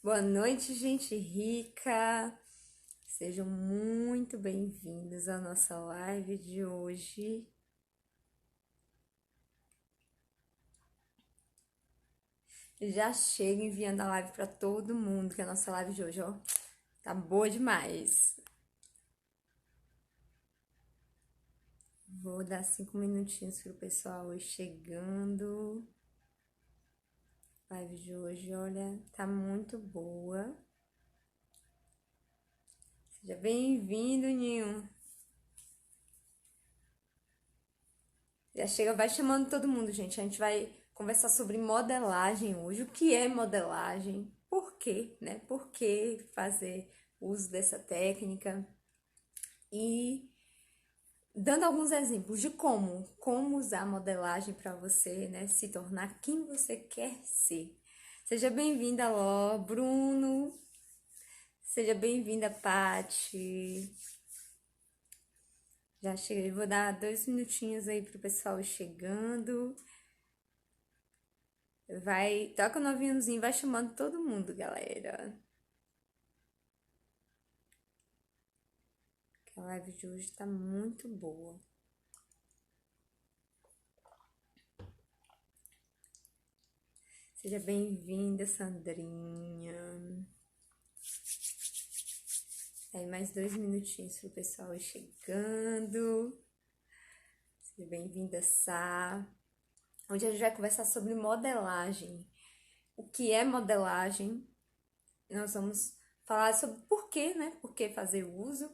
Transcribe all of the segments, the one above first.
Boa noite, gente rica. Sejam muito bem-vindos à nossa live de hoje. Já chego enviando a live para todo mundo, que a nossa live de hoje, ó, tá boa demais. Vou dar 5 minutinhos pro pessoal ir chegando. A live de hoje, olha, tá muito boa. Seja bem-vindo, Ninho. Já chega, vai chamando todo mundo, gente. A gente vai conversar sobre modelagem hoje. O que é modelagem? Por quê, né? Por que fazer uso dessa técnica? E dando alguns exemplos de como usar a modelagem para você, né, se tornar quem você quer ser. Seja bem-vinda, Ló, Bruno. Seja bem-vinda, Pati. Já cheguei, vou dar 2 minutinhos aí pro pessoal ir chegando. Vai, toca no aviãozinho, vai chamando todo mundo, galera. Que a live de hoje tá muito boa. Seja bem-vinda, Sandrinha. Aí, mais 2 minutinhos pro pessoal ir chegando. Seja bem-vinda, Sá. Hoje a gente vai conversar sobre modelagem. O que é modelagem? Nós vamos falar sobre por quê, né? Por que fazer o uso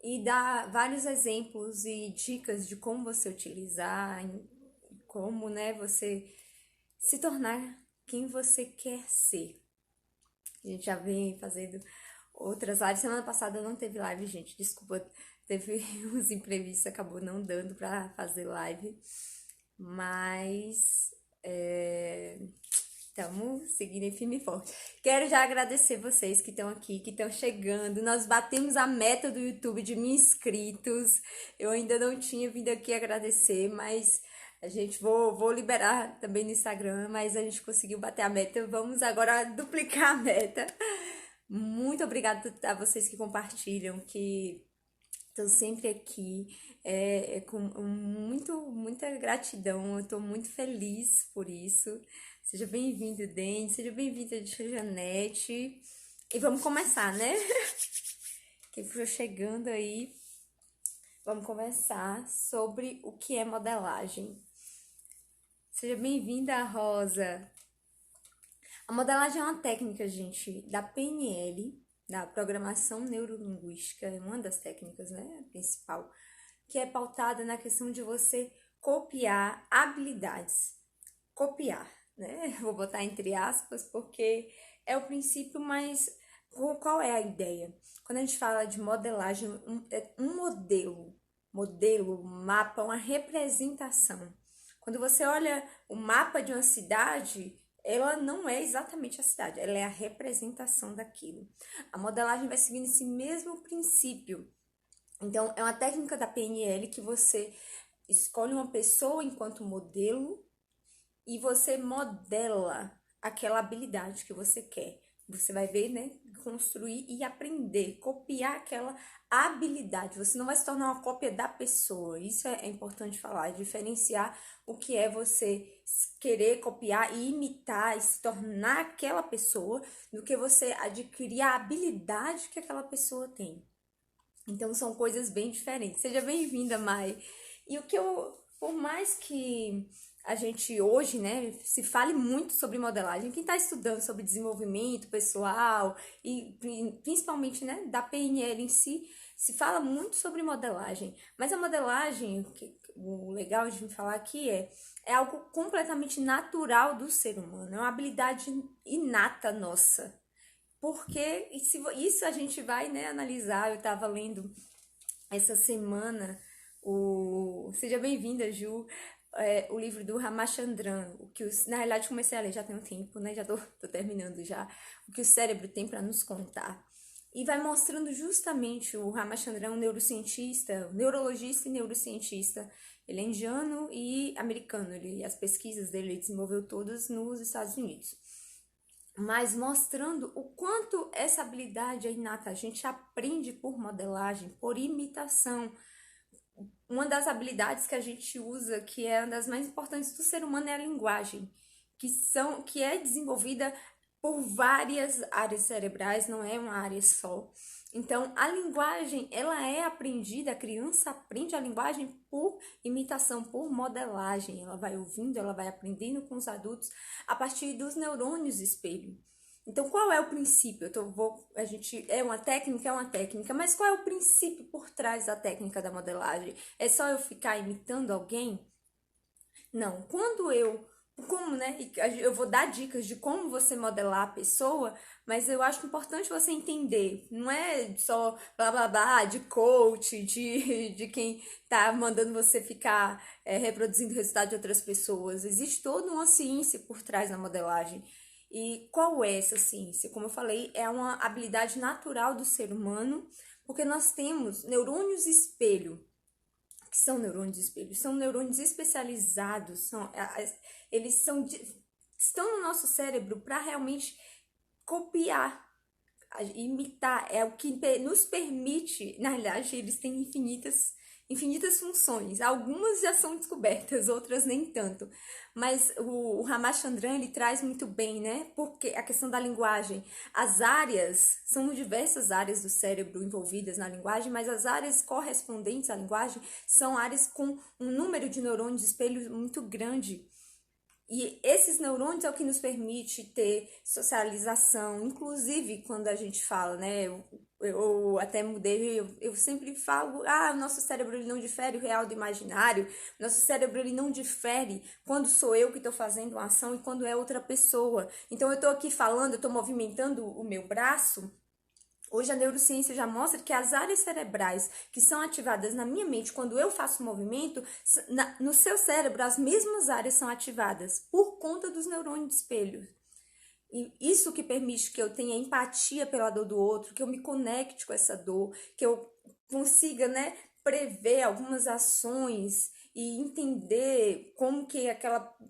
e dar vários exemplos e dicas de como você utilizar, como, né, você se tornar quem você quer ser. A gente já vem fazendo outras lives. Semana passada não teve live, gente. Desculpa, teve uns imprevistos, acabou não dando pra fazer live. Mas estamos seguindo firme e forte. Quero já agradecer vocês que estão aqui, que estão chegando. Nós batemos a meta do YouTube de 1.000 inscritos. Eu ainda não tinha vindo aqui agradecer, mas a gente vou liberar também no Instagram, mas a gente conseguiu bater a meta. Vamos agora duplicar a meta. Muito obrigada a vocês que compartilham, que estão sempre aqui, com muita gratidão, eu estou muito feliz por isso. Seja bem-vindo, Den, seja bem-vinda, Janete. E vamos começar, né? Quem for chegando aí, vamos conversar sobre o que é modelagem. Seja bem-vinda, Rosa. A modelagem é uma técnica, gente, da PNL, da programação neurolinguística, é uma das técnicas, né, principal, que é pautada na questão de você copiar habilidades. Copiar, né? Vou botar entre aspas, porque é o princípio, mas qual é a ideia? Quando a gente fala de modelagem, é um modelo, mapa, uma representação. Quando você olha o mapa de uma cidade, ela não é exatamente a cidade, ela é a representação daquilo. A modelagem vai seguindo esse mesmo princípio. Então, é uma técnica da PNL que você escolhe uma pessoa enquanto modelo e você modela aquela habilidade que você quer. Você vai ver, né? Construir e aprender, copiar aquela habilidade. Você não vai se tornar uma cópia da pessoa. Isso é importante falar, diferenciar o que é você querer copiar e imitar e se tornar aquela pessoa do que você adquirir a habilidade que aquela pessoa tem. Então são coisas bem diferentes. Seja bem-vinda, Mai. E o que por mais que a gente hoje, né, se fale muito sobre modelagem, quem está estudando sobre desenvolvimento pessoal e principalmente, né, da PNL em si, se fala muito sobre modelagem. Mas a modelagem, o legal de me falar aqui é algo completamente natural do ser humano, é uma habilidade inata nossa. Porque isso a gente vai, né, analisar. Eu estava lendo essa semana Seja bem-vinda, Ju, o livro do Ramachandran, na realidade comecei a ler já tem um tempo, né? Já tô terminando já. O que o cérebro tem para nos contar. E vai mostrando justamente o Ramachandran, um neurocientista, um neurologista e neurocientista. Ele é indiano e americano. As pesquisas dele ele desenvolveu todas nos Estados Unidos. mas mostrando o quanto essa habilidade é inata. A gente aprende por modelagem, por imitação. Uma das habilidades que a gente usa, que é uma das mais importantes do ser humano, é a linguagem, que é desenvolvida por várias áreas cerebrais, não é uma área só. Então, a linguagem, ela é aprendida, a criança aprende a linguagem por imitação, por modelagem. Ela vai ouvindo, ela vai aprendendo com os adultos a partir dos neurônios espelho. Então, qual é o princípio? A gente é uma técnica, mas qual é o princípio por trás da técnica da modelagem? É só eu ficar imitando alguém? Não. Como, né? Eu vou dar dicas de como você modelar a pessoa, mas eu acho importante você entender. Não é só blá blá blá de coach, de quem tá mandando você ficar reproduzindo o resultado de outras pessoas. Existe toda uma ciência por trás da modelagem. E qual é essa ciência? Como eu falei, é uma habilidade natural do ser humano, porque nós temos neurônios espelho. O que são neurônios espelho? São neurônios especializados, eles estão no nosso cérebro para realmente copiar, imitar, é o que nos permite, na realidade, eles têm infinitas funções. Algumas já são descobertas, outras nem tanto. Mas o Ramachandran, ele traz muito bem, né? Porque a questão da linguagem, as áreas, são diversas áreas do cérebro envolvidas na linguagem, mas as áreas correspondentes à linguagem são áreas com um número de neurônios espelhos muito grande. E esses neurônios é o que nos permite ter socialização, inclusive quando a gente fala, né? Eu até mudei, eu sempre falo, o nosso cérebro ele não difere o real do imaginário, nosso cérebro ele não difere quando sou eu que estou fazendo uma ação e quando é outra pessoa. Então eu estou aqui falando, eu estou movimentando o meu braço. Hoje a neurociência já mostra que as áreas cerebrais que são ativadas na minha mente quando eu faço movimento, no seu cérebro as mesmas áreas são ativadas por conta dos neurônios de espelho. E isso que permite que eu tenha empatia pela dor do outro, que eu me conecte com essa dor, que eu consiga, né, prever algumas ações e entender como que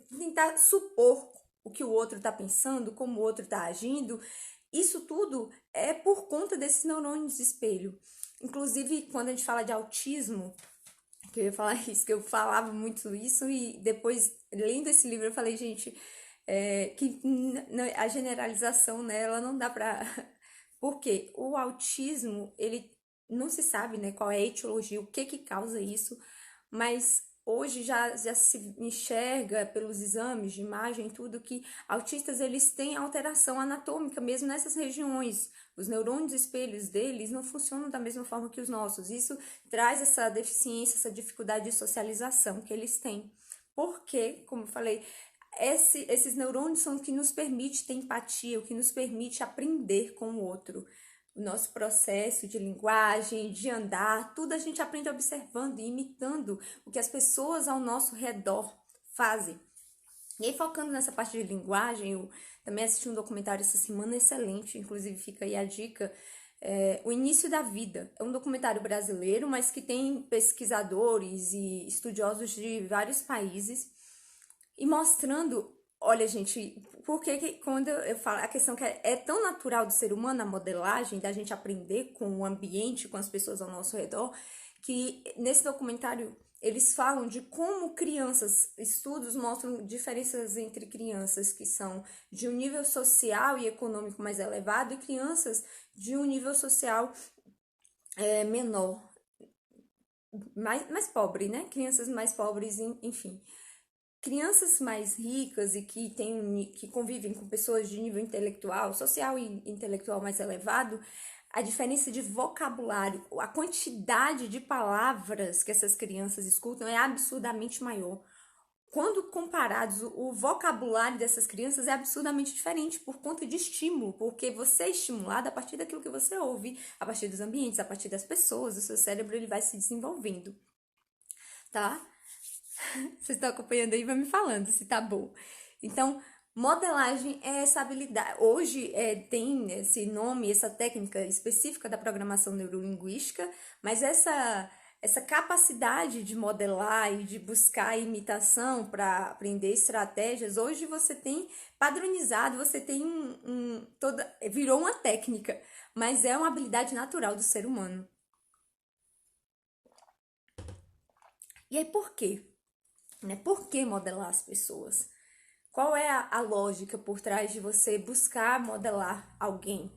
tentar supor o que o outro está pensando, como o outro está agindo. Isso tudo é por conta desses neurônios de espelho. Inclusive, quando a gente fala de autismo, que eu ia falar isso, que eu falava muito isso, e depois, lendo esse livro, eu falei, gente, que a generalização, né, ela não dá pra... Porque o autismo, ele não se sabe, né, qual é a etiologia, o que causa isso, mas hoje já se enxerga pelos exames de imagem tudo que autistas eles têm alteração anatômica mesmo nessas regiões. Os neurônios espelhos deles não funcionam da mesma forma que os nossos. Isso traz essa deficiência, essa dificuldade de socialização que eles têm. Porque, como eu falei, esses neurônios são o que nos permite ter empatia, o que nos permite aprender com o outro. O nosso processo de linguagem, de andar, tudo a gente aprende observando e imitando o que as pessoas ao nosso redor fazem. E aí, focando nessa parte de linguagem, eu também assisti um documentário essa semana excelente, inclusive fica aí a dica, O Início da Vida. É um documentário brasileiro, mas que tem pesquisadores e estudiosos de vários países, e mostrando, olha, gente, porque quando eu falo a questão que é tão natural do ser humano, a modelagem, da gente aprender com o ambiente, com as pessoas ao nosso redor, que nesse documentário eles falam de como crianças, estudos mostram diferenças entre crianças que são de um nível social e econômico mais elevado e crianças de um nível social menor, mais pobre, né? Crianças mais pobres, enfim. Crianças mais ricas e que convivem com pessoas de nível intelectual, social e intelectual mais elevado, a diferença de vocabulário, a quantidade de palavras que essas crianças escutam é absurdamente maior. Quando comparados, o vocabulário dessas crianças é absurdamente diferente por conta de estímulo, porque você é estimulado a partir daquilo que você ouve, a partir dos ambientes, a partir das pessoas, o seu cérebro ele vai se desenvolvendo, tá? Vocês estão acompanhando aí, vai me falando se tá bom. Então, modelagem é essa habilidade. Hoje tem esse nome, essa técnica específica da programação neurolinguística, mas essa capacidade de modelar e de buscar imitação para aprender estratégias, hoje você tem padronizado, você tem virou uma técnica, mas é uma habilidade natural do ser humano. E aí por quê? Né? Por que modelar as pessoas? Qual é a lógica por trás de você buscar modelar alguém?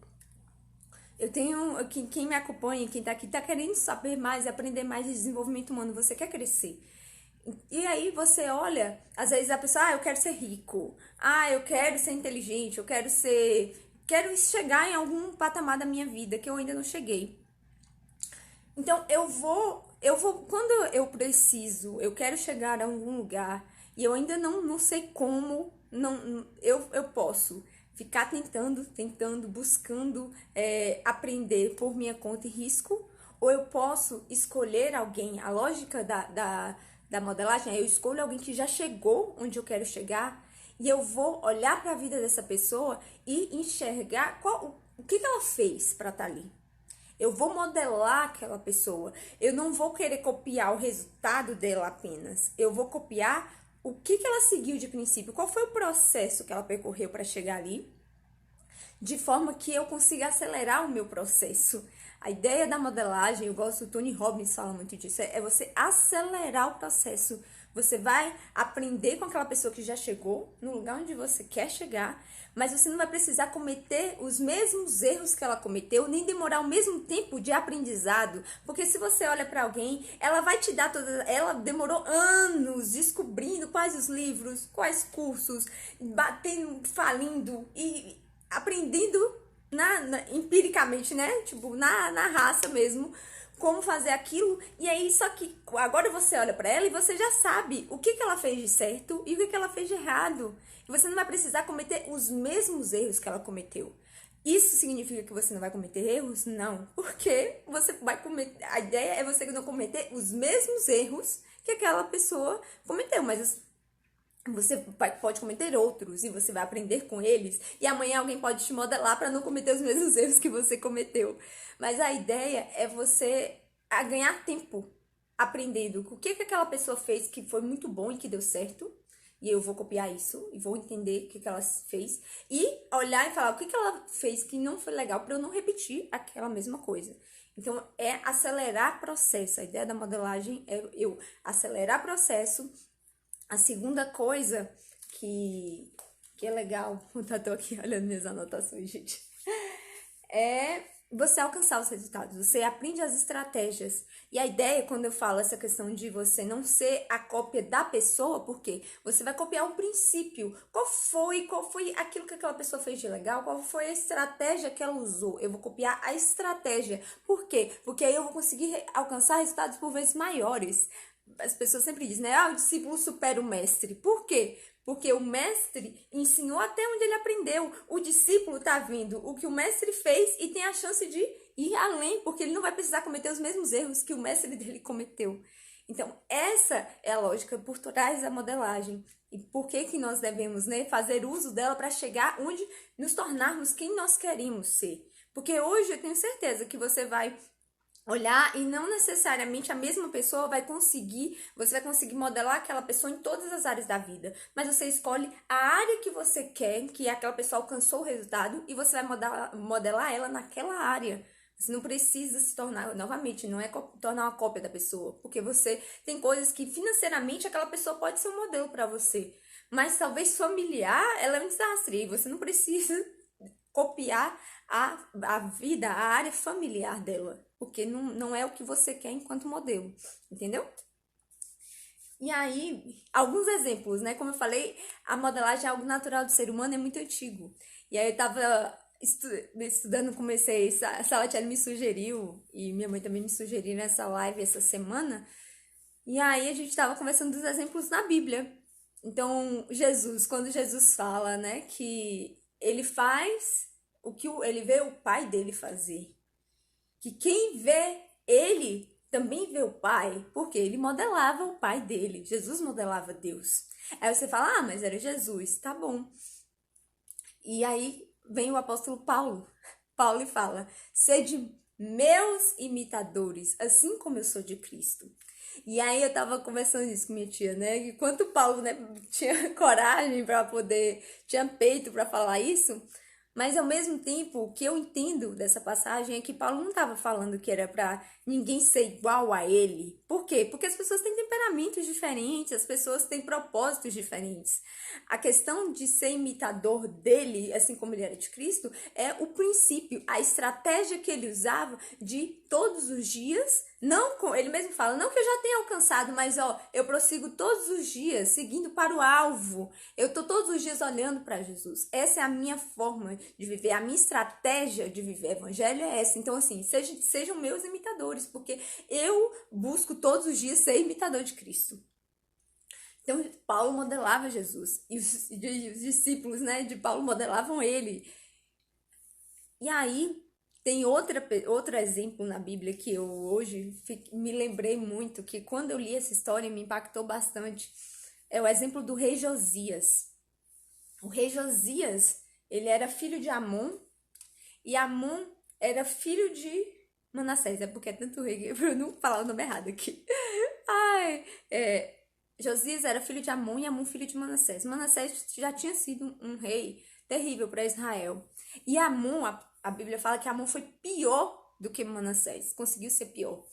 Eu tenho, quem me acompanha, quem tá aqui, tá querendo saber mais, aprender mais de desenvolvimento humano, você quer crescer. E aí você olha, às vezes a pessoa, eu quero ser rico, eu quero ser inteligente, quero chegar em algum patamar da minha vida que eu ainda não cheguei. Então quando eu preciso, eu quero chegar a algum lugar e eu ainda não sei como, eu posso ficar tentando, buscando aprender por minha conta e risco, ou eu posso escolher alguém. A lógica da modelagem é eu escolho alguém que já chegou onde eu quero chegar e eu vou olhar para a vida dessa pessoa e enxergar o que ela fez para estar ali. Eu vou modelar aquela pessoa. Eu não vou querer copiar o resultado dela apenas. Eu vou copiar o que ela seguiu de princípio, qual foi o processo que ela percorreu para chegar ali, de forma que eu consiga acelerar o meu processo. A ideia da modelagem, eu gosto, o Tony Robbins fala muito disso, é você acelerar o processo. Você vai aprender com aquela pessoa que já chegou no lugar onde você quer chegar, mas você não vai precisar cometer os mesmos erros que ela cometeu, nem demorar o mesmo tempo de aprendizado, porque se você olha para alguém, ela vai te dar ela demorou anos descobrindo quais os livros, quais cursos, batendo, falindo e aprendendo empiricamente, né? Tipo, na raça mesmo, como fazer aquilo. E aí, só que agora você olha pra ela e você já sabe o que ela fez de certo e o que ela fez de errado. E você não vai precisar cometer os mesmos erros que ela cometeu. Isso significa que você não vai cometer erros? Não. Porque você vai cometer. A ideia é você não cometer os mesmos erros que aquela pessoa cometeu. Mas você pode cometer outros e você vai aprender com eles. E amanhã alguém pode te modelar para não cometer os mesmos erros que você cometeu. Mas a ideia é você ganhar tempo aprendendo o que aquela pessoa fez que foi muito bom e que deu certo. E eu vou copiar isso e vou entender o que ela fez. E olhar e falar o que ela fez que não foi legal para eu não repetir aquela mesma coisa. Então, é acelerar processo. A ideia da modelagem é eu acelerar processo. A segunda coisa que é legal, eu tô aqui olhando minhas anotações, gente, é você alcançar os resultados, você aprende as estratégias. E a ideia, quando eu falo essa questão de você não ser a cópia da pessoa, porque você vai copiar o princípio. Qual foi aquilo que aquela pessoa fez de legal? Qual foi a estratégia que ela usou? Eu vou copiar a estratégia. Por quê? Porque aí eu vou conseguir alcançar resultados por vezes maiores. As pessoas sempre dizem, né? O discípulo supera o mestre. Por quê? Porque o mestre ensinou até onde ele aprendeu. O discípulo está vendo o que o mestre fez e tem a chance de ir além, porque ele não vai precisar cometer os mesmos erros que o mestre dele cometeu. Então, essa é a lógica por trás da modelagem. E por que nós devemos, né, fazer uso dela para chegar onde nos tornarmos quem nós queremos ser. Porque hoje eu tenho certeza que você vai olhar e não necessariamente a mesma pessoa você vai conseguir modelar aquela pessoa em todas as áreas da vida, mas você escolhe a área que você quer, que aquela pessoa alcançou o resultado e você vai modelar ela naquela área. Você não precisa se tornar, novamente, não é tornar uma cópia da pessoa, porque você tem coisas que financeiramente aquela pessoa pode ser um modelo para você, mas talvez familiar, ela é um desastre e você não precisa copiar a vida, a área familiar dela, porque não é o que você quer enquanto modelo, entendeu? E aí, alguns exemplos, né? Como eu falei, a modelagem é algo natural do ser humano, é muito antigo. E aí eu tava estudando, comecei, Salatiel me sugeriu, e minha mãe também me sugeriu nessa live essa semana, e aí a gente tava conversando dos exemplos na Bíblia. Então, quando Jesus fala, né, que ele faz o que ele vê o pai dele fazer. Que quem vê ele também vê o pai, porque ele modelava o pai dele. Jesus modelava Deus. Aí você fala, mas era Jesus, tá bom. E aí vem o apóstolo Paulo. Paulo fala, sede meus imitadores, assim como eu sou de Cristo. E aí eu tava conversando isso com minha tia, né? Que quanto Paulo, né, tinha coragem para poder, tinha peito para falar isso, mas ao mesmo tempo, o que eu entendo dessa passagem é que Paulo não estava falando que era para ninguém ser igual a ele. Por quê? Porque as pessoas têm temperamentos diferentes, as pessoas têm propósitos diferentes. A questão de ser imitador dele, assim como ele era de Cristo, é o princípio, a estratégia que ele usava de todos os dias, não com, ele mesmo fala, não que eu já tenha alcançado, mas ó, eu prossigo todos os dias seguindo para o alvo. Eu tô todos os dias olhando para Jesus. Essa é a minha forma de viver, a minha estratégia de viver evangelho é essa. Então assim, sejam meus imitadores, porque eu busco todos os dias ser imitador de Cristo. Então, Paulo modelava Jesus e os discípulos, né, de Paulo modelavam ele. E aí, tem outro exemplo na Bíblia que eu hoje me lembrei muito, que quando eu li essa história me impactou bastante. É o exemplo do rei Josias. O rei Josias, ele era filho de Amon, e Amon era filho de Manassés. É porque é tanto rei, para eu não falar o nome errado aqui. Ai, Josias era filho de Amon e Amon filho de Manassés. Manassés já tinha sido um rei terrível para Israel. E Amon, a Bíblia fala que Amon foi pior do que Manassés, conseguiu ser pior.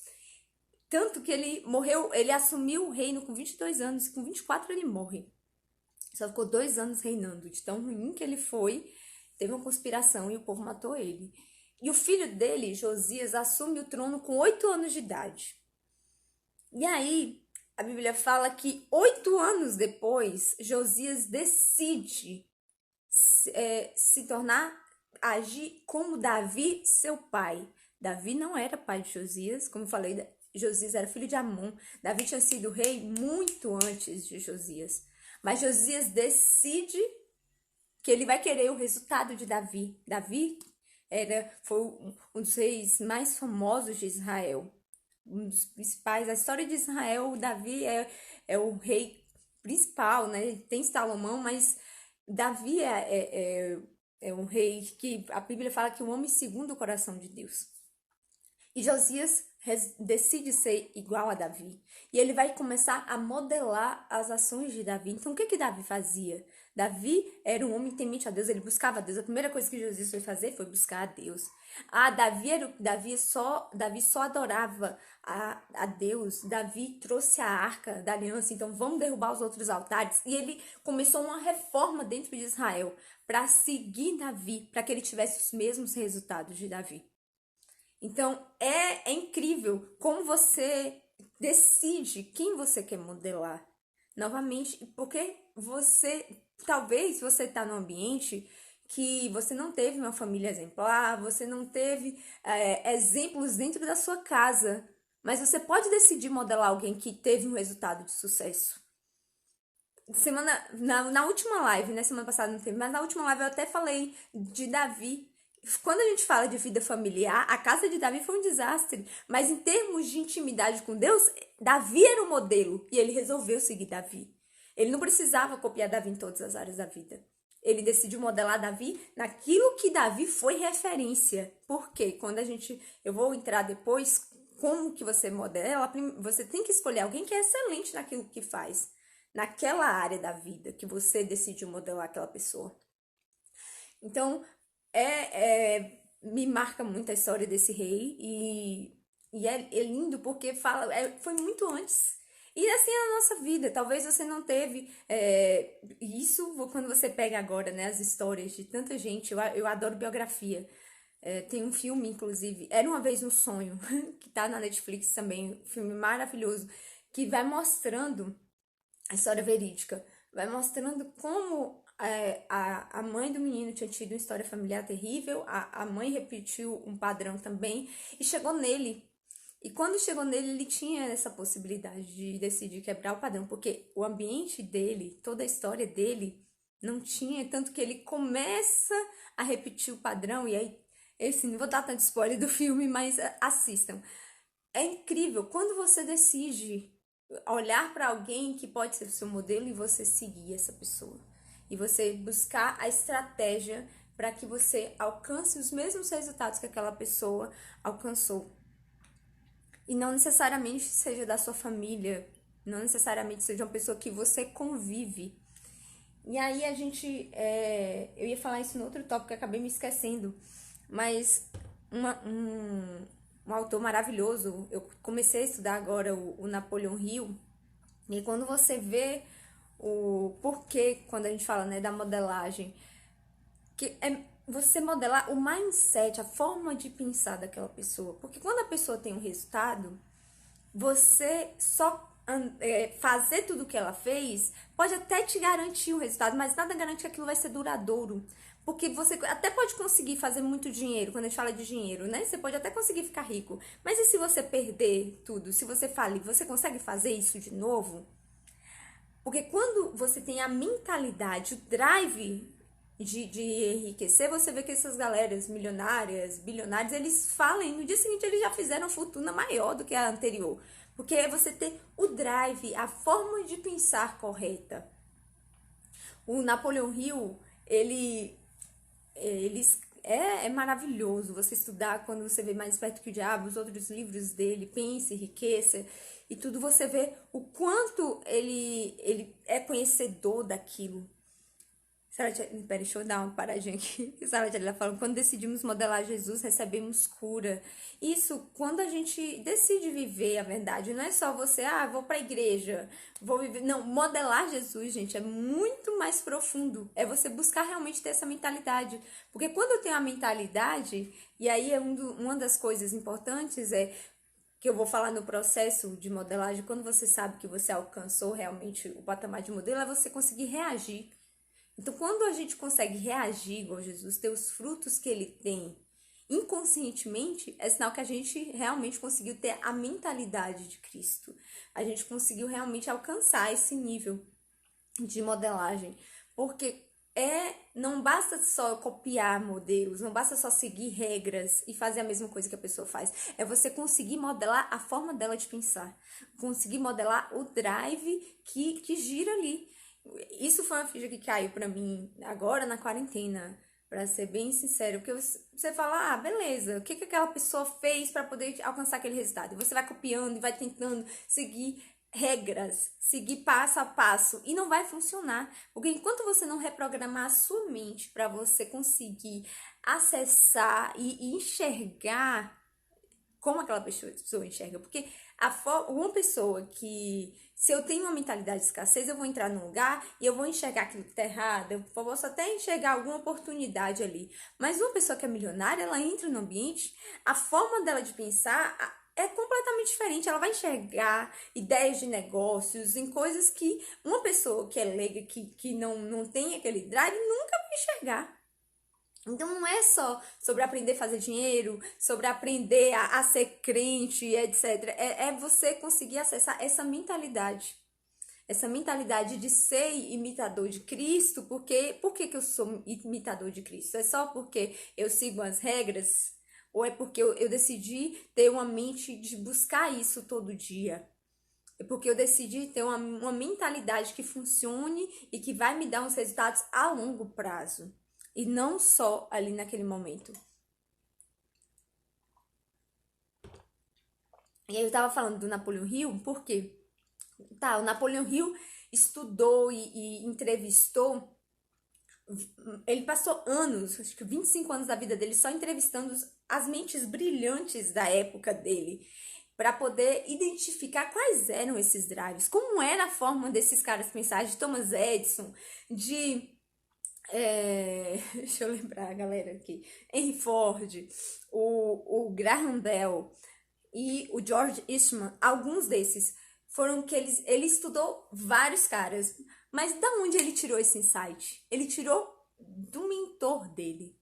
Tanto que ele morreu, ele assumiu o reino com 22 anos e com 24 ele morre. Só ficou 2 anos reinando, de tão ruim que ele foi. Teve uma conspiração e o povo matou ele. E o filho dele, Josias, assume o trono com 8 anos de idade. E aí, a Bíblia fala que 8 anos depois, Josias decide se tornar, agir como Davi, seu pai. Davi não era pai de Josias, como eu falei, Josias era filho de Amon. Davi tinha sido rei muito antes de Josias. Mas Josias decide que ele vai querer o resultado de Davi. Davi foi um dos reis mais famosos de Israel. Um dos principais. A história de Israel, Davi é o rei principal, né? Tem Salomão, mas Davi é um rei que a Bíblia fala que é um homem segundo o coração de Deus. E Josias decide ser igual a Davi. E ele vai começar a modelar as ações de Davi. Então, o que Davi fazia? Davi era um homem temente a Deus, ele buscava a Deus. A primeira coisa que Josias foi fazer foi buscar a Deus. Davi só adorava a Deus. Davi trouxe a arca da aliança, então vamos derrubar os outros altares. E ele começou uma reforma dentro de Israel para seguir Davi, para que ele tivesse os mesmos resultados de Davi. Então, é incrível como você decide quem você quer modelar. Novamente, porque talvez você está num ambiente que você não teve uma família exemplar, você não teve exemplos dentro da sua casa, mas você pode decidir modelar alguém que teve um resultado de sucesso. Na última live, né, semana passada não teve, mas na última live eu até falei de Davi. Quando a gente fala de vida familiar, a casa de Davi foi um desastre, mas em termos de intimidade com Deus, Davi era o modelo e ele resolveu seguir Davi. Ele não precisava copiar Davi em todas as áreas da vida. Ele decidiu modelar Davi naquilo que Davi foi referência. Por quê? Eu vou entrar depois como que você modela, você tem que escolher alguém que é excelente naquilo que faz, naquela área da vida que você decidiu modelar aquela pessoa. Então, me marca muito a história desse rei e é lindo porque foi muito antes. E assim é a nossa vida. Talvez você não teve isso quando você pega agora, né, as histórias de tanta gente. Eu adoro biografia. Tem um filme, inclusive, Era Uma Vez um Sonho, que tá na Netflix também, um filme maravilhoso, que vai mostrando a história verídica, vai mostrando como a mãe do menino tinha tido uma história familiar terrível, a mãe repetiu um padrão também e chegou nele. E quando chegou nele, ele tinha essa possibilidade de decidir quebrar o padrão, porque o ambiente dele, toda a história dele, não tinha, tanto que ele começa a repetir o padrão, e aí, não vou dar tanto spoiler do filme, mas assistam. É incrível quando você decide olhar para alguém que pode ser o seu modelo e você seguir essa pessoa. E você buscar a estratégia para que você alcance os mesmos resultados que aquela pessoa alcançou. E não necessariamente seja da sua família, não necessariamente seja uma pessoa que você convive. E aí eu ia falar isso no outro tópico que acabei me esquecendo, mas um autor maravilhoso, eu comecei a estudar agora o Napoleon Hill, e quando você vê o porquê, quando a gente fala, né, da modelagem, que é você modelar o mindset, a forma de pensar daquela pessoa. Porque quando a pessoa tem um resultado, você só fazer tudo o que ela fez pode até te garantir um resultado, mas nada garante que aquilo vai ser duradouro. Porque você até pode conseguir fazer muito dinheiro, quando a gente fala de dinheiro, né? Você pode até conseguir ficar rico. Mas e se você perder tudo? Se você falir, você consegue fazer isso de novo? Porque quando você tem a mentalidade, o drive de enriquecer, você vê que essas galeras milionárias, bilionários, eles falam e no dia seguinte eles já fizeram uma fortuna maior do que a anterior. Porque é você ter o drive, a forma de pensar correta. O Napoleon Hill, é maravilhoso você estudar quando você vê Mais Esperto que o Diabo, os outros livros dele, Pense, Enriqueça, e tudo você vê o quanto ele é conhecedor daquilo. Peraí, deixa eu dar uma paradinha aqui. Sarah Jalila falando, quando decidimos modelar Jesus, recebemos cura. Isso, quando a gente decide viver a verdade, não é só você, vou pra igreja, vou viver. Não, modelar Jesus, gente, é muito mais profundo. É você buscar realmente ter essa mentalidade. Porque quando eu tenho a mentalidade, e aí uma das coisas importantes é que eu vou falar no processo de modelagem, quando você sabe que você alcançou realmente o patamar de modelo, é você conseguir reagir. Então, quando a gente consegue reagir igual Jesus, ter os frutos que ele tem inconscientemente, é sinal que a gente realmente conseguiu ter a mentalidade de Cristo. A gente conseguiu realmente alcançar esse nível de modelagem. Porque não basta só copiar modelos, não basta só seguir regras e fazer a mesma coisa que a pessoa faz. É você conseguir modelar a forma dela de pensar. Conseguir modelar o drive que gira ali. Isso foi uma ficha que caiu pra mim agora na quarentena, pra ser bem sincero, porque você fala, beleza, o que aquela pessoa fez pra poder alcançar aquele resultado? E você vai copiando e vai tentando seguir regras, seguir passo a passo e não vai funcionar, porque enquanto você não reprogramar a sua mente pra você conseguir acessar e enxergar como aquela pessoa enxerga, porque uma pessoa que, se eu tenho uma mentalidade de escassez, eu vou entrar num lugar e eu vou enxergar aquilo que tá errado, eu posso até enxergar alguma oportunidade ali, mas uma pessoa que é milionária, ela entra no ambiente, a forma dela de pensar é completamente diferente, ela vai enxergar ideias de negócios em coisas que uma pessoa que é leiga, que não tem aquele drive, nunca vai enxergar. Então não é só sobre aprender a fazer dinheiro, sobre aprender a ser crente, etc. É você conseguir acessar essa mentalidade. Essa mentalidade de ser imitador de Cristo. Por que eu sou imitador de Cristo? É só porque eu sigo as regras? Ou é porque eu decidi ter uma mente de buscar isso todo dia? É porque eu decidi ter uma mentalidade que funcione e que vai me dar uns resultados a longo prazo. E não só ali naquele momento. E aí eu tava falando do Napoleon Hill, por quê? O Napoleon Hill estudou e entrevistou, ele passou anos, acho que 25 anos da vida dele, só entrevistando as mentes brilhantes da época dele, para poder identificar quais eram esses drives, como era a forma desses caras pensar, de Thomas Edison, de... deixa eu lembrar, galera, aqui. Henry Ford, o Graham Bell e o George Eastman, alguns desses foram que ele estudou vários caras. Mas da onde ele tirou esse insight? Ele tirou do mentor dele.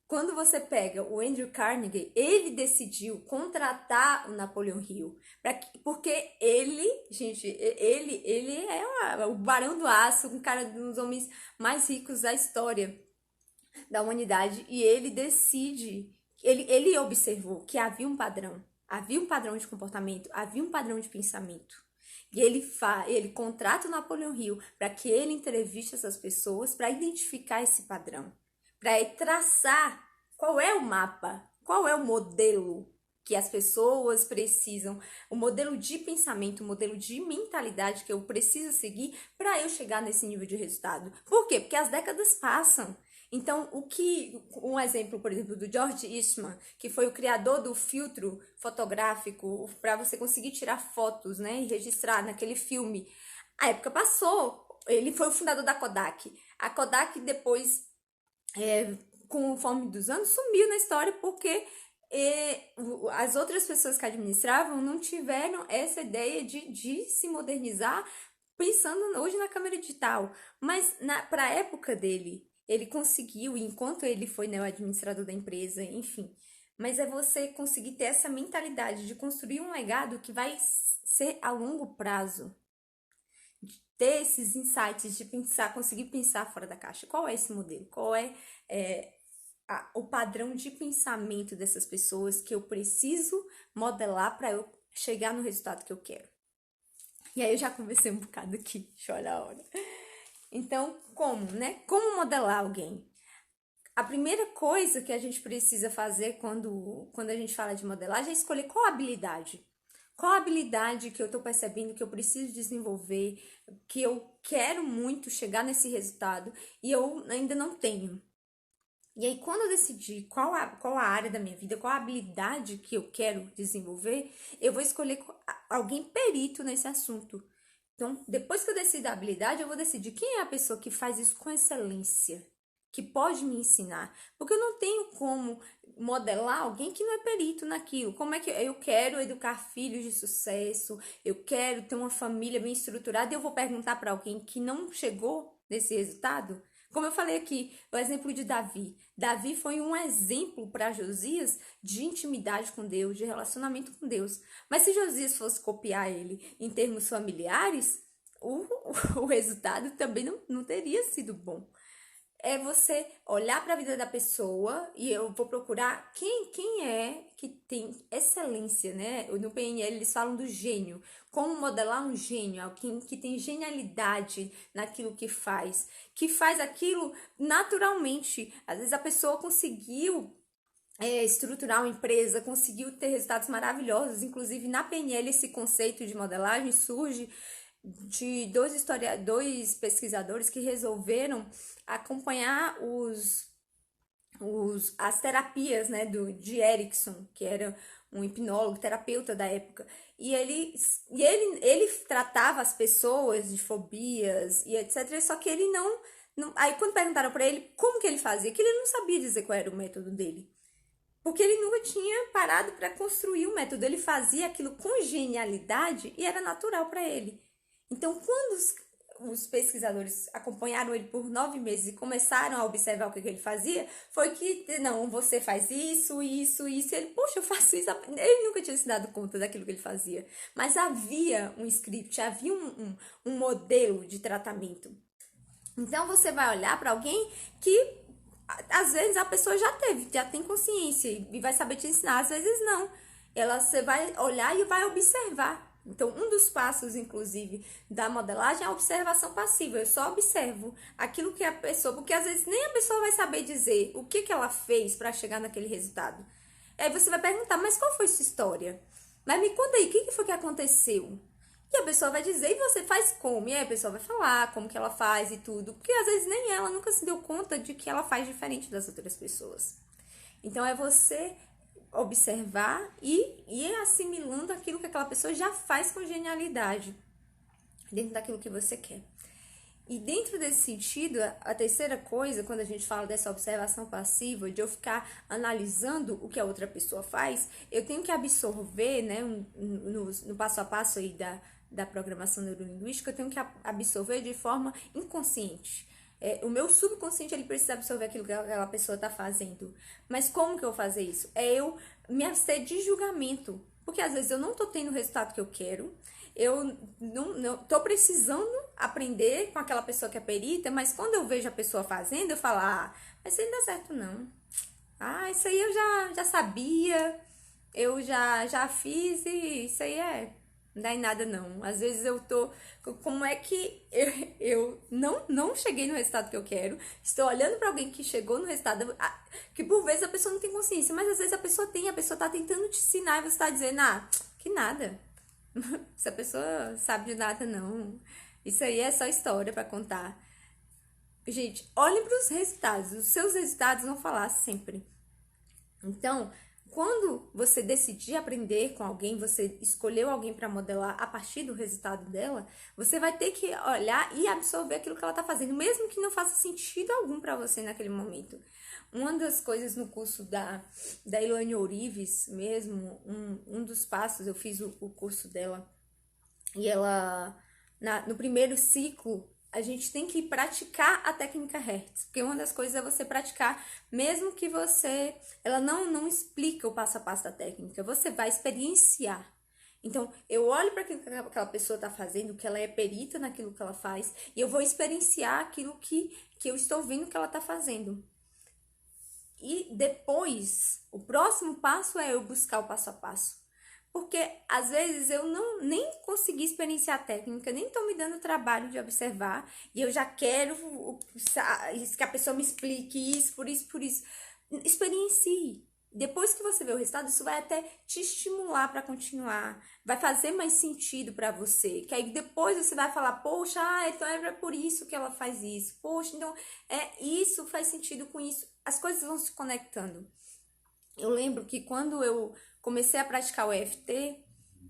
Quando você pega o Andrew Carnegie, ele decidiu contratar o Napoleon Hill. Porque ele, gente, ele é o barão do aço, um cara dos homens mais ricos da história da humanidade. E ele decide, ele observou que havia um padrão de comportamento, havia um padrão de pensamento. E ele contrata o Napoleon Hill para que ele entreviste essas pessoas para identificar esse padrão. para traçar qual é o mapa, qual é o modelo que as pessoas precisam, o modelo de pensamento, o modelo de mentalidade que eu preciso seguir para eu chegar nesse nível de resultado. Por quê? Porque as décadas passam. Então, um exemplo, por exemplo, do George Eastman, que foi o criador do filtro fotográfico para você conseguir tirar fotos, né, e registrar naquele filme. A época passou, ele foi o fundador da Kodak. A Kodak depois, conforme dos anos, sumiu na história porque as outras pessoas que administravam não tiveram essa ideia de se modernizar pensando hoje na câmera digital. Mas para a época dele, ele conseguiu, enquanto ele foi, né, o administrador da empresa, enfim. Mas é você conseguir ter essa mentalidade de construir um legado que vai ser a longo prazo. De ter esses insights, de pensar, conseguir pensar fora da caixa. Qual é esse modelo? Qual é o padrão de pensamento dessas pessoas que eu preciso modelar para eu chegar no resultado que eu quero? E aí eu já conversei um bocado aqui, deixa eu olhar a hora. Então, como, né? Como modelar alguém? A primeira coisa que a gente precisa fazer quando a gente fala de modelagem é escolher qual habilidade. Qual habilidade que eu tô percebendo que eu preciso desenvolver, que eu quero muito chegar nesse resultado e eu ainda não tenho. E aí, quando eu decidir qual a área da minha vida, qual a habilidade que eu quero desenvolver, eu vou escolher alguém perito nesse assunto. Então, depois que eu decido a habilidade, eu vou decidir quem é a pessoa que faz isso com excelência, que pode me ensinar. Porque eu não tenho como modelar alguém que não é perito naquilo. Como é que eu quero educar filhos de sucesso, eu quero ter uma família bem estruturada e eu vou perguntar para alguém que não chegou nesse resultado? Como eu falei aqui, o exemplo de Davi. Davi foi um exemplo para Josias de intimidade com Deus, de relacionamento com Deus. Mas se Josias fosse copiar ele em termos familiares, o resultado também não teria sido bom. É você olhar para a vida da pessoa e eu vou procurar quem é que tem excelência, né? No PNL eles falam do gênio, como modelar um gênio, alguém que tem genialidade naquilo que faz aquilo naturalmente. Às vezes a pessoa conseguiu estruturar uma empresa, conseguiu ter resultados maravilhosos, inclusive na PNL esse conceito de modelagem surge de dois pesquisadores que resolveram acompanhar as terapias, né, de Erickson, que era um hipnólogo, terapeuta da época. E ele tratava as pessoas de fobias e etc. Só que ele não. Aí quando perguntaram para ele como que ele fazia, que ele não sabia dizer qual era o método dele. Porque ele nunca tinha parado para construir o método. Ele fazia aquilo com genialidade e era natural para ele. Então, quando os pesquisadores acompanharam ele por 9 meses e começaram a observar o que ele fazia, foi que, não, você faz isso, isso, isso. E ele, poxa, eu faço isso. Ele nunca tinha se dado conta daquilo que ele fazia. Mas havia um script, havia um modelo de tratamento. Então, você vai olhar para alguém que, às vezes, a pessoa já tem consciência e vai saber te ensinar, às vezes não. Você vai olhar e vai observar. Então, um dos passos, inclusive, da modelagem é a observação passiva. Eu só observo aquilo que a pessoa... Porque, às vezes, nem a pessoa vai saber dizer o que ela fez para chegar naquele resultado. Aí você vai perguntar, mas qual foi sua história? Mas me conta aí, o que foi que aconteceu? E a pessoa vai dizer, e você faz como? E aí a pessoa vai falar como que ela faz e tudo. Porque, às vezes, nem ela nunca se deu conta de que ela faz diferente das outras pessoas. Então, é você observar e ir assimilando aquilo que aquela pessoa já faz com genialidade dentro daquilo que você quer. E dentro desse sentido, a terceira coisa, quando a gente fala dessa observação passiva, de eu ficar analisando o que a outra pessoa faz, eu tenho que absorver, né, no passo a passo aí da programação neurolinguística, eu tenho que absorver de forma inconsciente. O meu subconsciente, ele precisa absorver aquilo que aquela pessoa está fazendo. Mas como que eu vou fazer isso? É eu me abster de julgamento. Porque às vezes eu não estou tendo o resultado que eu quero, eu não tô precisando aprender com aquela pessoa que é perita, mas quando eu vejo a pessoa fazendo, eu falo, mas isso aí não dá certo não. Isso aí eu já sabia, eu já fiz e isso aí Não dá em nada, não. Às vezes eu tô. Como é que eu não cheguei no resultado que eu quero? Estou olhando pra alguém que chegou no resultado. Que por vezes a pessoa não tem consciência, mas às vezes a pessoa tem, a pessoa tá tentando te ensinar e você tá dizendo, que nada. Essa pessoa sabe de nada, não. Isso aí é só história pra contar. Gente, olhem para os resultados. Os seus resultados vão falar sempre. Então, quando você decidir aprender com alguém, você escolheu alguém para modelar a partir do resultado dela, você vai ter que olhar e absorver aquilo que ela está fazendo, mesmo que não faça sentido algum para você naquele momento. Uma das coisas no curso da Elaine Ourives mesmo, um dos passos, eu fiz o curso dela, e ela, no primeiro ciclo, a gente tem que praticar a técnica Hertz, porque uma das coisas é você praticar, mesmo que você, ela não explica o passo a passo da técnica, você vai experienciar. Então, eu olho para aquilo que aquela pessoa está fazendo, que ela é perita naquilo que ela faz, e eu vou experienciar aquilo que eu estou vendo que ela está fazendo. E depois, o próximo passo é eu buscar o passo a passo. Porque às vezes eu nem consegui experienciar a técnica, nem tô me dando o trabalho de observar, e eu já quero que a pessoa me explique isso, por isso, por isso. Experiencie. Depois que você vê o resultado, isso vai até te estimular para continuar, vai fazer mais sentido para você, que aí depois você vai falar, poxa, então é por isso que ela faz isso, poxa, então isso faz sentido com isso, as coisas vão se conectando. Eu lembro que quando eu comecei a praticar o EFT,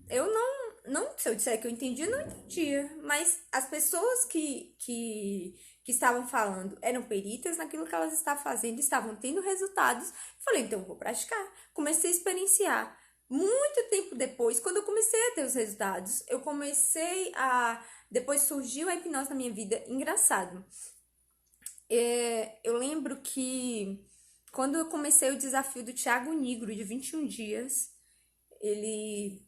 eu não, se eu disser que eu entendia, não entendia, mas as pessoas que estavam falando eram peritas naquilo que elas estavam fazendo, estavam tendo resultados. Falei, então eu vou praticar. Comecei a experienciar. Muito tempo depois, quando eu comecei a ter os resultados, depois surgiu a hipnose na minha vida. Engraçado. Eu lembro que quando eu comecei o desafio do Thiago Nigro de 21 dias, ele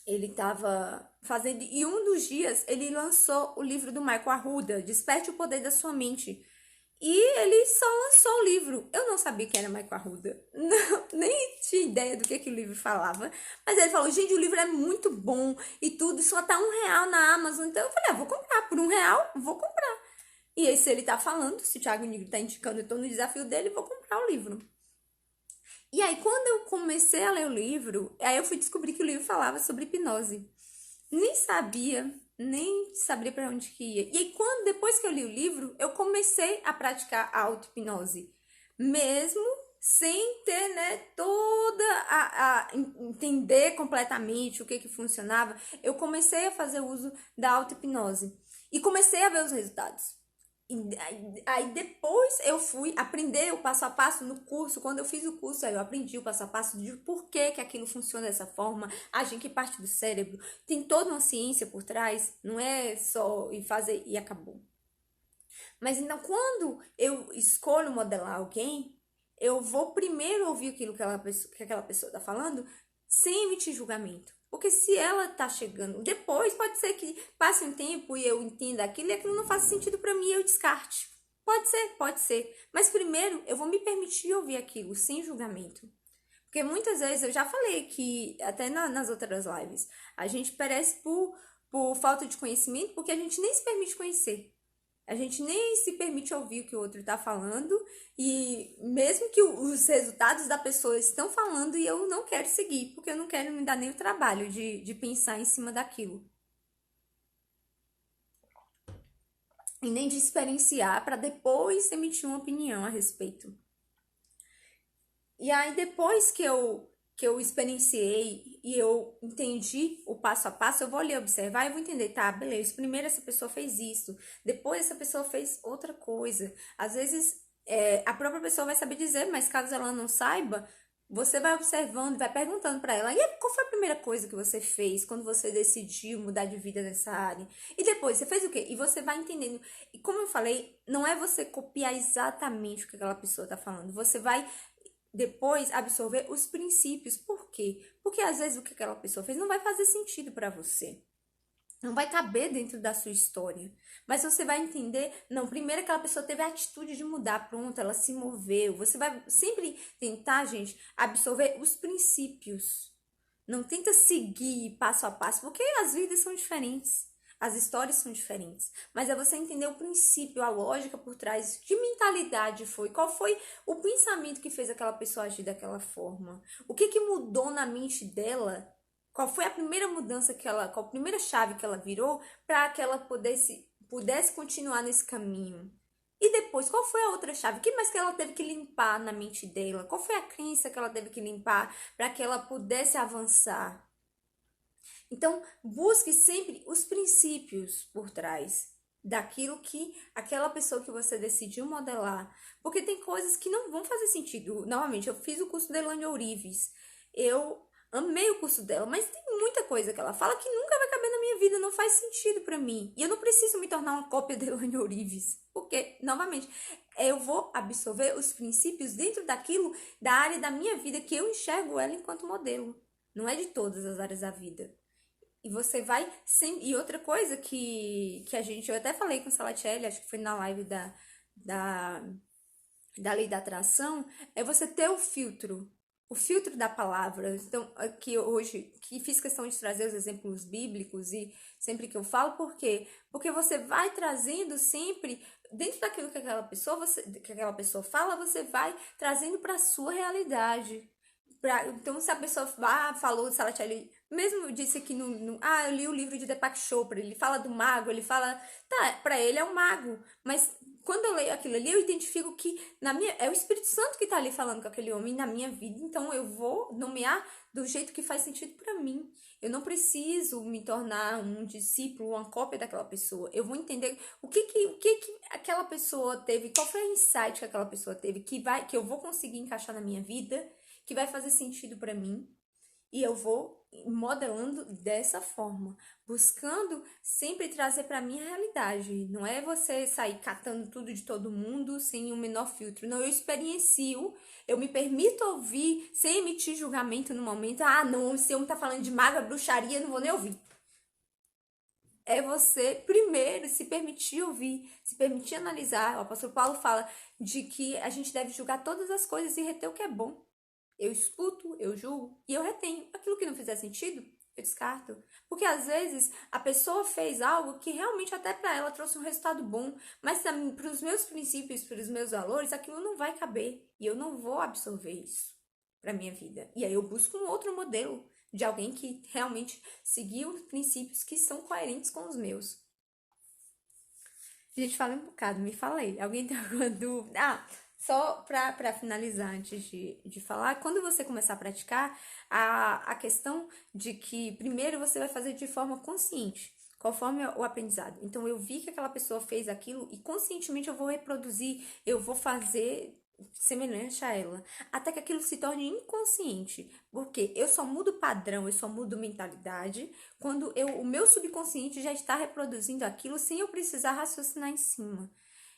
estava fazendo, e um dos dias ele lançou o livro do Michael Arruda, Desperte o Poder da Sua Mente. E ele só lançou o livro. Eu não sabia quem era Michael Arruda, não, nem tinha ideia do que o livro falava. Mas ele falou, gente, o livro é muito bom e tudo, só tá R$ 1 na Amazon. Então eu falei, vou comprar por R$ 1, vou comprar. E aí, se ele tá falando, se o Thiago Nigro tá indicando, eu tô no desafio dele, vou comprar o livro. E aí, quando eu comecei a ler o livro, aí eu fui descobrir que o livro falava sobre hipnose. Nem sabia para onde que ia. E aí, depois que eu li o livro, eu comecei a praticar a auto-hipnose. Mesmo sem ter, né, entender completamente o que funcionava, eu comecei a fazer uso da auto-hipnose. E comecei a ver os resultados. Aí depois eu fui aprender o passo a passo no curso. Quando eu fiz o curso, aí eu aprendi o passo a passo de por que aquilo funciona dessa forma, age em que parte do cérebro. Tem toda uma ciência por trás, não é só ir fazer e acabou. Mas então, quando eu escolho modelar alguém, eu vou primeiro ouvir aquilo que aquela pessoa está falando, sem emitir julgamento. Porque se ela tá chegando depois, pode ser que passe um tempo e eu entenda aquilo e aquilo não faça sentido para mim e eu descarte. Pode ser. Mas primeiro eu vou me permitir ouvir aquilo sem julgamento. Porque muitas vezes, eu já falei que, até nas outras lives, a gente perece por falta de conhecimento porque a gente nem se permite conhecer. A gente nem se permite ouvir o que o outro está falando, e mesmo que os resultados da pessoa estão falando e eu não quero seguir, porque eu não quero me dar nem o trabalho de pensar em cima daquilo. E nem de experienciar para depois emitir uma opinião a respeito. E aí, depois que eu experienciei e eu entendi o passo a passo, eu vou ali observar e vou entender, tá, beleza, primeiro essa pessoa fez isso, depois essa pessoa fez outra coisa. Às vezes, a própria pessoa vai saber dizer, mas caso ela não saiba, você vai observando, vai perguntando para ela, e aí, qual foi a primeira coisa que você fez quando você decidiu mudar de vida nessa área? E depois, você fez o quê? E você vai entendendo. E como eu falei, não é você copiar exatamente o que aquela pessoa tá falando, você vai depois absorver os princípios. Por quê? Porque às vezes o que aquela pessoa fez não vai fazer sentido para você. Não vai caber dentro da sua história. Mas você vai entender, não, primeiro aquela pessoa teve a atitude de mudar, pronto, ela se moveu. Você vai sempre tentar, gente, absorver os princípios. Não tenta seguir passo a passo, porque as vidas são diferentes. As histórias são diferentes. Mas é você entender o princípio, a lógica por trás, que mentalidade foi, qual foi o pensamento que fez aquela pessoa agir daquela forma. O que mudou na mente dela? Qual foi a primeira mudança qual a primeira chave que ela virou para que ela pudesse continuar nesse caminho? E depois, qual foi a outra chave? O que mais que ela teve que limpar na mente dela? Qual foi a crença que ela teve que limpar para que ela pudesse avançar? Então, busque sempre os princípios por trás daquilo que aquela pessoa que você decidiu modelar. Porque tem coisas que não vão fazer sentido. Novamente, eu fiz o curso da Elaine Ourives. Eu amei o curso dela, mas tem muita coisa que ela fala que nunca vai caber na minha vida, não faz sentido para mim. E eu não preciso me tornar uma cópia da Elaine Ourives. Porque, novamente, eu vou absorver os princípios dentro daquilo, da área da minha vida que eu enxergo ela enquanto modelo. Não é de todas as áreas da vida. E você vai sempre. E outra coisa que a gente. Eu até falei com o Salatiel, acho que foi na live da, da lei da atração, é você ter o filtro. O filtro da palavra. Então, aqui hoje, que fiz questão de trazer os exemplos bíblicos e sempre que eu falo, por quê? Porque você vai trazendo sempre, dentro daquilo que que aquela pessoa fala, você vai trazendo para a sua realidade. Então, se a pessoa falou, se ela mesmo disse que eu li o livro de Deepak Chopra, ele fala do mago, ele fala, tá, pra ele é um mago, mas quando eu leio aquilo ali, eu identifico que é o Espírito Santo que tá ali falando com aquele homem na minha vida, então eu vou nomear do jeito que faz sentido pra mim. Eu não preciso me tornar um discípulo, uma cópia daquela pessoa. Eu vou entender o que aquela pessoa teve, qual foi o insight que aquela pessoa teve, que eu vou conseguir encaixar na minha vida, que vai fazer sentido pra mim. E eu vou modelando dessa forma, buscando sempre trazer para minha realidade. Não é você sair catando tudo de todo mundo sem o menor filtro. Não, eu experiencio, eu me permito ouvir sem emitir julgamento no momento. Ah, não, esse homem tá falando de maga, bruxaria, não vou nem ouvir. É você primeiro se permitir ouvir, se permitir analisar. O apóstolo Paulo fala de que a gente deve julgar todas as coisas e reter o que é bom. Eu escuto, eu julgo e eu retenho. Aquilo que não fizer sentido, eu descarto. Porque às vezes a pessoa fez algo que realmente até para ela trouxe um resultado bom, mas para os meus princípios, para os meus valores, aquilo não vai caber e eu não vou absorver isso para minha vida. E aí eu busco um outro modelo de alguém que realmente seguiu princípios que são coerentes com os meus. Gente, falei um bocado, me falei. Alguém tem alguma dúvida? Só para finalizar, antes de falar, quando você começar a praticar, a questão de que primeiro você vai fazer de forma consciente, conforme o aprendizado. Então, eu vi que aquela pessoa fez aquilo e conscientemente eu vou reproduzir, eu vou fazer semelhante a ela, até que aquilo se torne inconsciente, porque eu só mudo padrão, eu só mudo mentalidade quando o meu subconsciente já está reproduzindo aquilo sem eu precisar raciocinar em cima.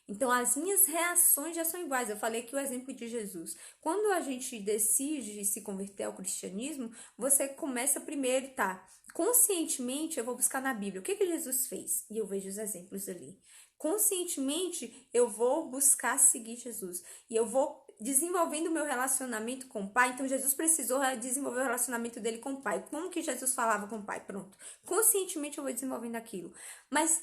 Então, as minhas reações já são iguais. Eu falei aqui o exemplo de Jesus. Quando a gente decide se converter ao cristianismo, você começa primeiro, tá? Conscientemente, eu vou buscar na Bíblia o que Jesus fez. E eu vejo os exemplos ali. Conscientemente, eu vou buscar seguir Jesus. E eu vou desenvolvendo o meu relacionamento com o Pai. Então, Jesus precisou desenvolver o relacionamento dele com o Pai. Como que Jesus falava com o Pai? Pronto. Conscientemente, eu vou desenvolvendo aquilo. Mas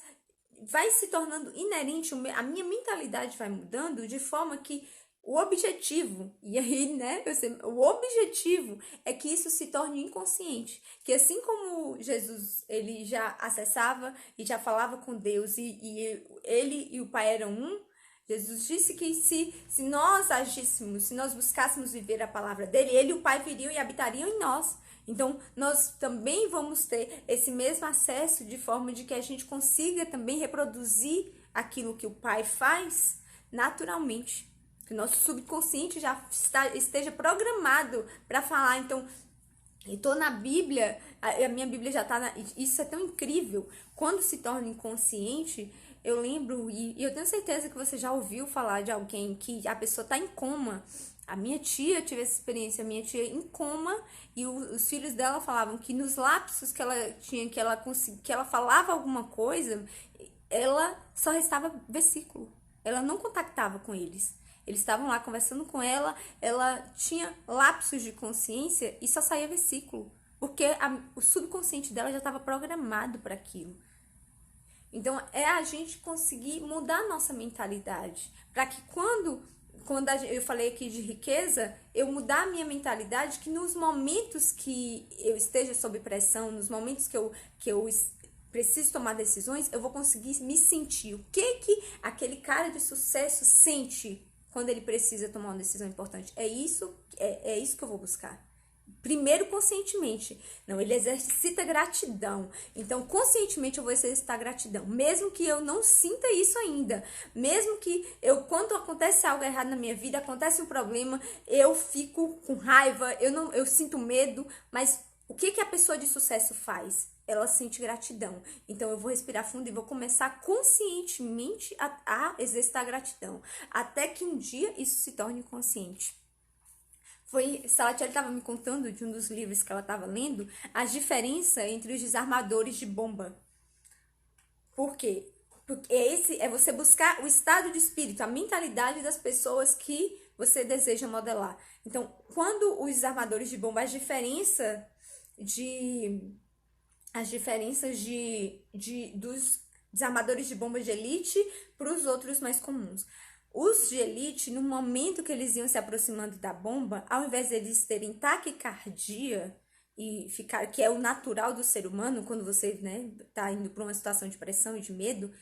vai se tornando inerente, a minha mentalidade vai mudando de forma que o objetivo, e aí, né, o objetivo é que isso se torne inconsciente, que assim como Jesus, ele já acessava e já falava com Deus e ele e o Pai eram um, Jesus disse que se nós agíssemos, se nós buscássemos viver a palavra dele, ele e o Pai viriam e habitariam em nós. Então, nós também vamos ter esse mesmo acesso de forma de que a gente consiga também reproduzir aquilo que o Pai faz naturalmente. Que o nosso subconsciente já esteja programado para falar. Então, estou na Bíblia, a minha Bíblia já está... Isso é tão incrível. Quando se torna inconsciente, eu lembro, e eu tenho certeza que você já ouviu falar de alguém que a pessoa está em coma. A minha tia teve essa experiência, a minha tia em coma, e os filhos dela falavam que nos lapsos que ela tinha, que ela falava alguma coisa, ela só restava versículo. Ela não contactava com eles. Eles estavam lá conversando com ela tinha lapsos de consciência e só saía versículo. porque o subconsciente dela já estava programado para aquilo. Então, é a gente conseguir mudar a nossa mentalidade, para que quando eu falei aqui de riqueza, eu mudar a minha mentalidade, que nos momentos que eu esteja sob pressão, nos momentos que eu preciso tomar decisões, eu vou conseguir me sentir. O que aquele cara de sucesso sente quando ele precisa tomar uma decisão importante? É isso que eu vou buscar. Primeiro, conscientemente. Não, ele exercita gratidão. Então, conscientemente, eu vou exercitar gratidão. Mesmo que eu não sinta isso ainda. Mesmo que quando acontece algo errado na minha vida, acontece um problema, eu fico com raiva, eu sinto medo. Mas o que a pessoa de sucesso faz? Ela sente gratidão. Então, eu vou respirar fundo e vou começar conscientemente a exercitar gratidão. Até que um dia isso se torne consciente. Salatiel estava me contando de um dos livros que ela estava lendo, as diferenças entre os desarmadores de bomba. Por quê? Porque esse é você buscar o estado de espírito, a mentalidade das pessoas que você deseja modelar. Então, quando os desarmadores de bomba, as diferenças dos desarmadores de bomba de elite para os outros mais comuns. Os de elite, no momento que eles iam se aproximando da bomba, ao invés de eles terem taquicardia e ficar, que é o natural do ser humano, quando você, né, tá indo para uma situação de pressão e de medo,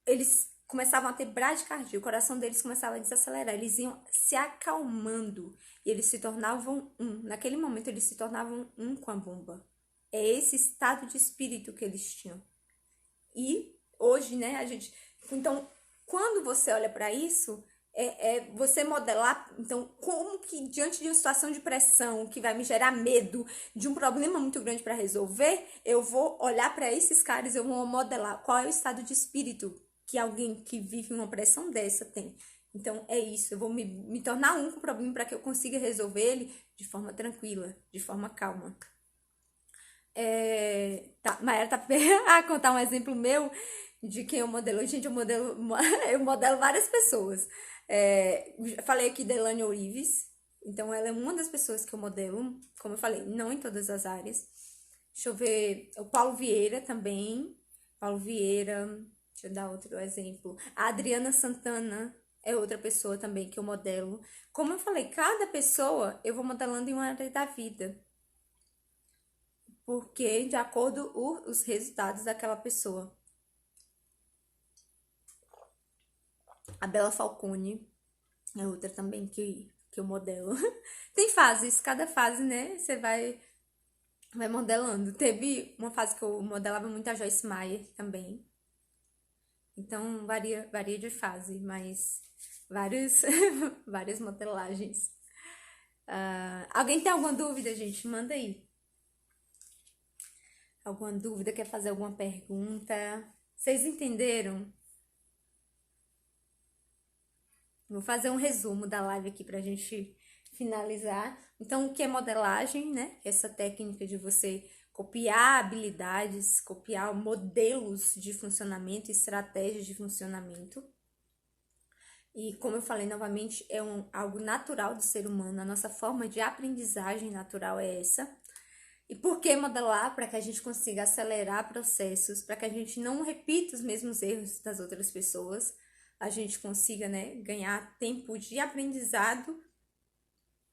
eles começavam a ter bradicardia, o coração deles começava a desacelerar, eles iam se acalmando e eles se tornavam um. Naquele momento, eles se tornavam um com a bomba. É esse estado de espírito que eles tinham. E hoje, né, a gente... Então, quando você olha para isso, você modelar, então, como que diante de uma situação de pressão que vai me gerar medo, de um problema muito grande para resolver, eu vou olhar para esses caras, eu vou modelar qual é o estado de espírito que alguém que vive uma pressão dessa tem. Então, é isso, eu vou me tornar um com o problema para que eu consiga resolver ele de forma tranquila, de forma calma. Mayara tá a contar um exemplo meu de quem eu modelo. Gente, eu modelo várias pessoas. Falei aqui da Elaine Orives. Então, ela é uma das pessoas que eu modelo. Como eu falei, não em todas as áreas. Deixa eu ver. O Paulo Vieira também. Paulo Vieira. Deixa eu dar outro exemplo. A Adriana Santana é outra pessoa também que eu modelo. Como eu falei, cada pessoa eu vou modelando em uma área da vida. Porque de acordo com os resultados daquela pessoa. A Bela Falcone é outra também que eu modelo. Tem fases, cada fase, né? Você vai modelando. Teve uma fase que eu modelava muito a Joyce Meyer também. Então, varia de fase, mas várias modelagens. Alguém tem alguma dúvida, gente? Manda aí. Alguma dúvida? Quer fazer alguma pergunta? Vocês entenderam? Vou fazer um resumo da live aqui pra gente finalizar. Então, o que é modelagem, né? Essa técnica de você copiar habilidades, copiar modelos de funcionamento, estratégias de funcionamento. E como eu falei novamente, é algo natural do ser humano. A nossa forma de aprendizagem natural é essa. E por que modelar? Para que a gente consiga acelerar processos, para que a gente não repita os mesmos erros das outras pessoas, a gente consiga, né, ganhar tempo de aprendizado.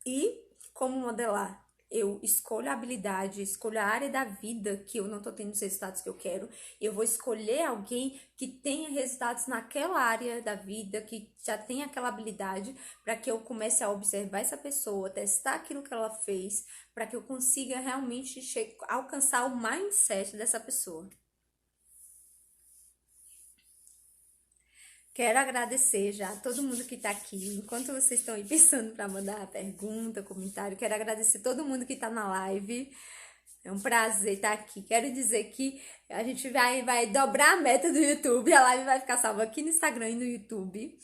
E como modelar? Eu escolho a habilidade, escolho a área da vida que eu não tô tendo os resultados que eu quero. Eu vou escolher alguém que tenha resultados naquela área da vida, que já tenha aquela habilidade, para que eu comece a observar essa pessoa, testar aquilo que ela fez, para que eu consiga realmente alcançar o mindset dessa pessoa. Quero agradecer já a todo mundo que tá aqui. Enquanto vocês estão aí pensando para mandar pergunta, comentário, quero agradecer todo mundo que tá na live. É um prazer estar aqui. Quero dizer que a gente vai dobrar a meta do YouTube. A live vai ficar salva aqui no Instagram e no YouTube.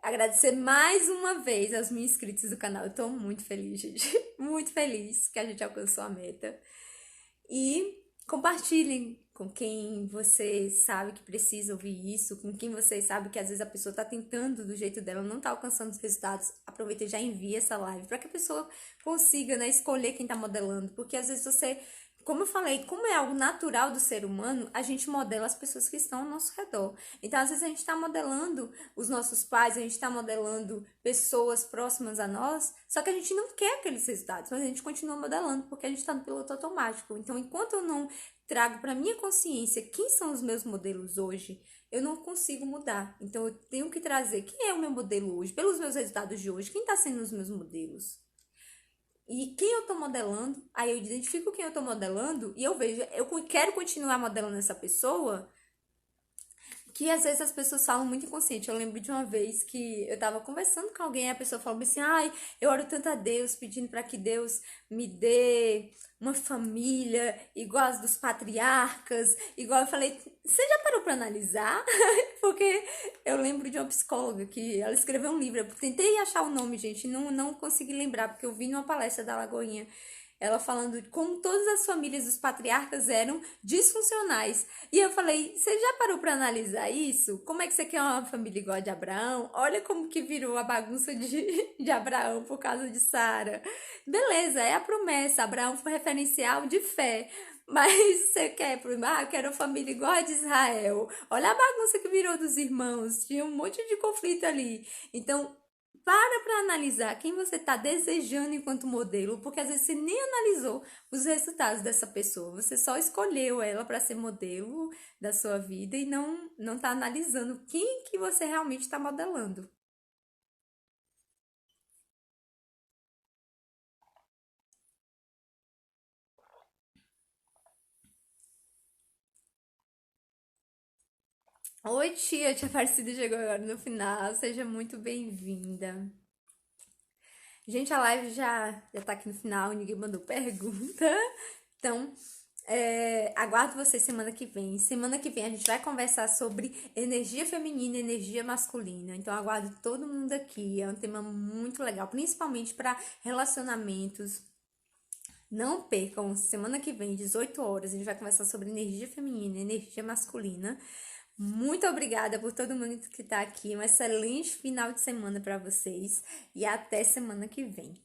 Agradecer mais uma vez aos meus inscritos do canal. Eu tô muito feliz, gente. Muito feliz que a gente alcançou a meta. E compartilhem com quem você sabe que precisa ouvir isso, com quem você sabe que às vezes a pessoa está tentando do jeito dela, não está alcançando os resultados, aproveita e já envia essa live para que a pessoa consiga, né, escolher quem está modelando, porque às vezes você, como eu falei, como é algo natural do ser humano, a gente modela as pessoas que estão ao nosso redor. Então, às vezes a gente está modelando os nossos pais, a gente está modelando pessoas próximas a nós, só que a gente não quer aqueles resultados, mas a gente continua modelando porque a gente está no piloto automático. Então, enquanto eu não trago para minha consciência quem são os meus modelos hoje, eu não consigo mudar. Então, eu tenho que trazer quem é o meu modelo hoje, pelos meus resultados de hoje, quem está sendo os meus modelos. E quem eu tô modelando, aí eu identifico quem eu tô modelando e eu vejo, eu quero continuar modelando essa pessoa, que às vezes as pessoas falam muito inconsciente. Eu lembro de uma vez que eu tava conversando com alguém e a pessoa falou assim: ai, eu oro tanto a Deus pedindo para que Deus me dê uma família igual as dos patriarcas, igual eu falei, você já parou para analisar? Porque eu lembro de uma psicóloga que ela escreveu um livro, eu tentei achar o nome, gente, não consegui lembrar, porque eu vi numa palestra da Lagoinha ela falando de como todas as famílias dos patriarcas eram disfuncionais. E eu falei, você já parou para analisar isso? Como é que você quer uma família igual a de Abraão? Olha como que virou a bagunça de Abraão por causa de Sara. Beleza, é a promessa. Abraão foi referencial de fé. Mas você quer, eu quero uma família igual a de Israel. Olha a bagunça que virou dos irmãos. Tinha um monte de conflito ali. Então, para analisar quem você está desejando enquanto modelo, porque às vezes você nem analisou os resultados dessa pessoa, você só escolheu ela para ser modelo da sua vida e não está analisando quem que você realmente está modelando. Oi, tia Aparecida chegou agora no final, seja muito bem-vinda. Gente, a live já tá aqui no final, ninguém mandou pergunta. Então, aguardo vocês semana que vem. Semana que vem a gente vai conversar sobre energia feminina e energia masculina. Então, aguardo todo mundo aqui. É um tema muito legal, principalmente para relacionamentos. Não percam, semana que vem, 18 horas, a gente vai conversar sobre energia feminina e energia masculina. Muito obrigada por todo mundo que está aqui. Um excelente final de semana para vocês e até semana que vem.